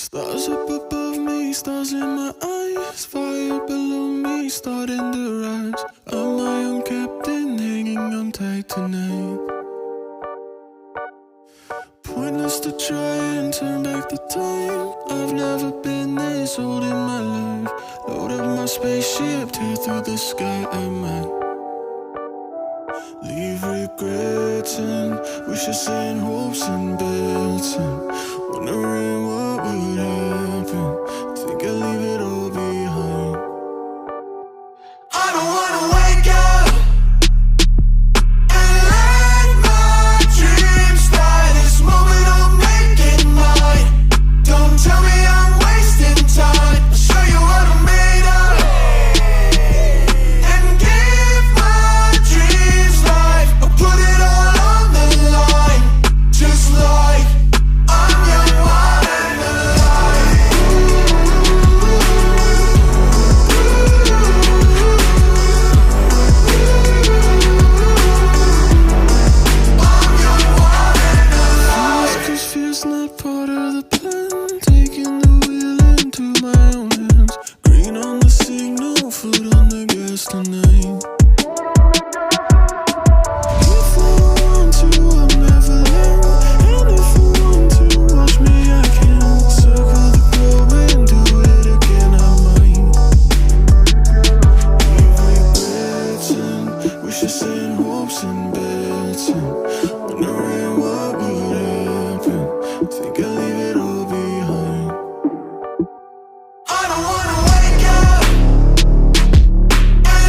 Stars up above me, stars in my eyes, fire below me, starting to rise. I'm my own captain, hanging on tight tonight. Pointless to try and turn back the time. I've never been this old in my life. Load up my spaceship, tear through the sky. I might leave regretting, wishes and hopes and bets, and wondering what would happen. Think I'll leave it all behind. I don't wanna wake up and let my dreams die. This moment I'll make it mine. Don't tell me I'm wasting time. I'll show you what I'm made of and give my dreams life. I'll put it all on the line, just like I'm young, wild and alive. I'm young, wild and alive. 'Cause fear's not part of the plan. Taking the wheel into my own hands. Green on the signal, foot on the gas tonight. If I want to, I'll never land. And if I want to watch me, I can. Circle the globe and do it again, I might. Leave regrets and wishes and hopes and bets, and wondering